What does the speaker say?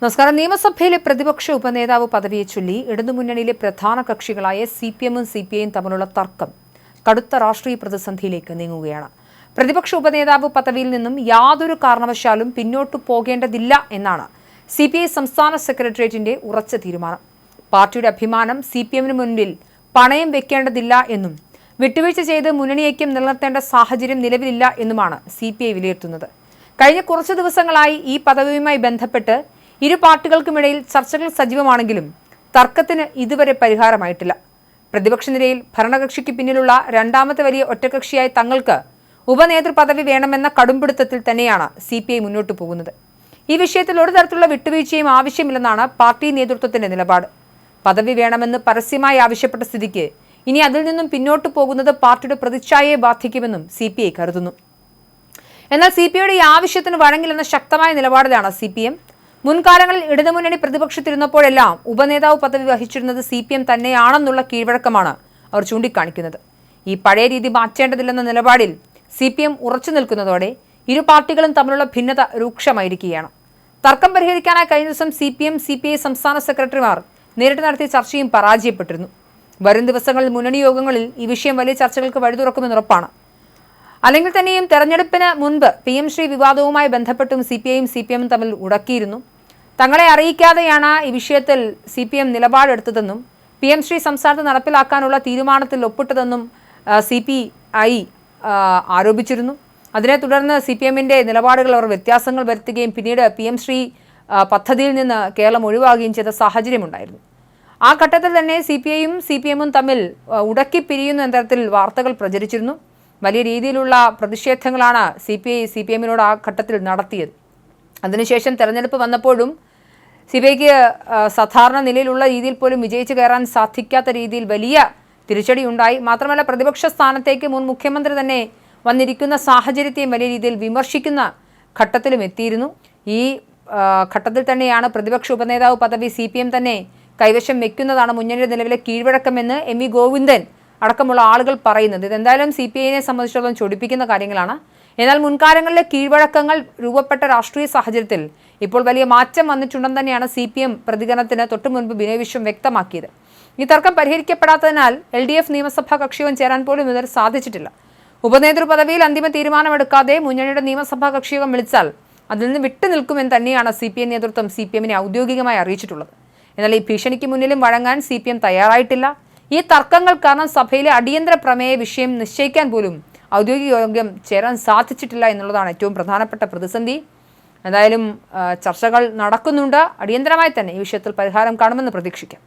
നമസ്കാരം. നിയമസഭയിലെ പ്രതിപക്ഷ ഉപനേതാവ് പദവിയെ ചൊല്ലി ഇടതുമുന്നണിയിലെ പ്രധാന കക്ഷികളായ സിപിഎമ്മും സിപിഐയും തമ്മിലുള്ള തർക്കം കടുത്ത രാഷ്ട്രീയ പ്രതിസന്ധിയിലേക്ക് നീങ്ങുകയാണ്. പ്രതിപക്ഷ ഉപനേതാവ് പദവിയിൽ നിന്നും യാതൊരു കാരണവശാലും പിന്നോട്ടു പോകേണ്ടതില്ല എന്നാണ് സിപിഐ സംസ്ഥാന സെക്രട്ടേറിയറ്റിന്റെ ഉറച്ച തീരുമാനം. പാർട്ടിയുടെ അഭിമാനം സിപിഎമ്മിന് മുൻപിൽ പണയം വെക്കേണ്ടതില്ല എന്നും വിട്ടുവീഴ്ച ചെയ്ത് മുന്നണി ഐക്യം നിലനിർത്തേണ്ട സാഹചര്യം നിലവിലില്ല എന്നുമാണ് സിപിഐ വിലയിരുത്തുന്നത്. കഴിഞ്ഞ കുറച്ചു ദിവസങ്ങളായി ഈ പദവിയുമായി ബന്ധപ്പെട്ട് ഇരു പാർട്ടികൾക്കുമിടയിൽ ചർച്ചകൾ സജീവമാണെങ്കിലും തർക്കത്തിന് ഇതുവരെ പരിഹാരമായിട്ടില്ല. പ്രതിപക്ഷ നിരയിൽ ഭരണകക്ഷിക്ക് പിന്നിലുള്ള രണ്ടാമത്തെ വലിയ ഒറ്റകക്ഷിയായ തങ്ങൾക്ക് ഉപനേതൃ പദവി വേണമെന്ന കടുംപിടുത്തത്തിൽ തന്നെയാണ് സിപിഐ മുന്നോട്ടു പോകുന്നത്. ഈ വിഷയത്തിൽ ഒരു തരത്തിലുള്ള വിട്ടുവീഴ്ചയും ആവശ്യമില്ലെന്നാണ് പാർട്ടി നേതൃത്വത്തിന്റെ നിലപാട്. പദവി വേണമെന്ന് പരസ്യമായി ആവശ്യപ്പെട്ട സ്ഥിതിക്ക് ഇനി അതിൽ നിന്നും പിന്നോട്ടു പോകുന്നത് പാർട്ടിയുടെ പ്രതിച്ഛായയെ ബാധിക്കുമെന്നും സിപിഐ കരുതുന്നു. എന്നാൽ സിപിഐയുടെ ഈ ആവശ്യത്തിന് വഴങ്ങില്ലെന്ന ശക്തമായ നിലപാടിലാണ് സിപിഎം. മുൻകാലങ്ങളിൽ ഇടതുമുന്നണി പ്രതിപക്ഷത്തിരുന്നപ്പോഴെല്ലാം ഉപനേതാവ് പദവി വഹിച്ചിരുന്നത് സിപിഎം തന്നെയാണെന്നുള്ള കീഴ്വഴക്കമാണ് അവർ ചൂണ്ടിക്കാണിക്കുന്നത്. ഈ പഴയ രീതി മാറ്റേണ്ടതില്ലെന്ന നിലപാടിൽ സിപിഎം ഉറച്ചു നിൽക്കുന്നതോടെ ഇരു പാർട്ടികളും തമ്മിലുള്ള ഭിന്നത രൂക്ഷമായിരിക്കുകയാണ്. തർക്കം പരിഹരിക്കാനായി കഴിഞ്ഞ ദിവസം സിപിഎം സിപിഐ സംസ്ഥാന സെക്രട്ടറിമാർ നേരിട്ട് നടത്തിയ ചർച്ചയും പരാജയപ്പെട്ടിരുന്നു. വരും ദിവസങ്ങളിൽ മുന്നണി യോഗങ്ങളിൽ ഈ വിഷയം വലിയ ചർച്ചകൾക്ക് വഴി തുറക്കുമെന്ന് ഉറപ്പാണ്. അല്ലെങ്കിൽ തന്നെയും തെരഞ്ഞെടുപ്പിന് മുൻപ് PM ശ്രീ വിവാദവുമായി ബന്ധപ്പെട്ടും സിപിഐയും സിപിഎമ്മും തമ്മിൽ ഉടക്കിയിരുന്നു. തങ്ങളെ അറിയിക്കാതെയാണ് ഈ വിഷയത്തിൽ സിപിഎം നിലപാടെടുത്തതെന്നും PM ശ്രീ സംസ്ഥാനത്ത് നടപ്പിലാക്കാനുള്ള തീരുമാനത്തിൽ ഒപ്പിട്ടതെന്നും CPI ആരോപിച്ചിരുന്നു. അതിനെ തുടർന്ന് സിപിഎമ്മിന്റെ നിലപാടുകൾ അവർ വ്യത്യാസങ്ങൾ വരുത്തുകയും പിന്നീട് PM ശ്രീ പദ്ധതിയിൽ നിന്ന് കേരളം ഒഴിവാകുകയും ചെയ്ത സാഹചര്യമുണ്ടായിരുന്നു. ആ ഘട്ടത്തിൽ തന്നെ സിപിഐയും സിപിഎമ്മും തമ്മിൽ ഉടക്കി പിരിയുന്നു എന്ന തരത്തിൽ വാർത്തകൾ പ്രചരിച്ചിരുന്നു. വലിയ രീതിയിലുള്ള പ്രതിഷേധങ്ങളാണ് CPI CPM-നോട് ആ ഘട്ടത്തിൽ നടത്തിയത്. അതിനുശേഷം തെരഞ്ഞെടുപ്പ് വന്നപ്പോഴും CPIക്ക് സാധാരണ നിലയിലുള്ള രീതിയിൽ പോലും വിജയിച്ചു കയറാൻ സാധിക്കാത്ത രീതിയിൽ വലിയ തിരിച്ചടി ഉണ്ടായി. മാത്രമല്ല, പ്രതിപക്ഷ സ്ഥാനത്തേക്ക് മുൻ മുഖ്യമന്ത്രി തന്നെ വന്നിരിക്കുന്ന സാഹചര്യത്തെയും വലിയ രീതിയിൽ വിമർശിക്കുന്ന ഘട്ടത്തിലും എത്തിയിരുന്നു. ഈ ഘട്ടത്തിൽ തന്നെയാണ് പ്രതിപക്ഷ ഉപനേതാവ് പദവി CPM തന്നെ കൈവശം വെക്കുന്നതാണ് മുന്നണിയുടെ നിലവിലെ കീഴ്വഴക്കമെന്ന് MV ഗോവിന്ദൻ അടക്കമുള്ള ആളുകൾ പറയുന്നത്. ഇതെന്തായാലും CPI-നെ സംബന്ധിച്ചിടത്തോളം ചൊടിപ്പിക്കുന്ന കാര്യങ്ങളാണ്. എന്നാൽ മുൻകാലങ്ങളിലെ കീഴ്വഴക്കങ്ങൾ രൂപപ്പെട്ട രാഷ്ട്രീയ സാഹചര്യത്തിൽ ഇപ്പോൾ വലിയ മാറ്റം വന്നിട്ടുണ്ടെന്ന് തന്നെയാണ് CPM പ്രതികരണത്തിന് തൊട്ടു മുൻപ് ബിനോയ് വിശ്വം വ്യക്തമാക്കിയത്. ഈ തർക്കം പരിഹരിക്കപ്പെടാത്തതിനാൽ LDF നിയമസഭാ കക്ഷിയോഗം ചേരാൻ പോലും ഇതുവരെ സാധിച്ചിട്ടില്ല. ഉപനേതൃ പദവിയിൽ അന്തിമ തീരുമാനമെടുക്കാതെ മുന്നണിയുടെ നിയമസഭാ കക്ഷിയോഗം വിളിച്ചാൽ അതിൽ നിന്ന് വിട്ടുനിൽക്കുമെന്ന് തന്നെയാണ് CPI നേതൃത്വം CPM-നെ ഔദ്യോഗികമായി അറിയിച്ചിട്ടുള്ളത്. എന്നാൽ ഈ ഭീഷണിക്ക് മുന്നിലും വഴങ്ങാൻ CPM തയ്യാറായിട്ടില്ല. ഈ തർക്കങ്ങൾ കാരണം സഭയിലെ അടിയന്തര പ്രമേയ വിഷയം നിശ്ചയിക്കാൻ പോലും ഔദ്യോഗിക യോഗം ചേരാൻ സാധിച്ചിട്ടില്ല എന്നുള്ളതാണ് ഏറ്റവും പ്രധാനപ്പെട്ട പ്രതിസന്ധി. എന്തായാലും ചർച്ചകൾ നടക്കുന്നുണ്ട്. അടിയന്തരമായി തന്നെ ഈ വിഷയത്തിൽ പരിഹാരം കാണുമെന്ന് പ്രതീക്ഷിക്കാം.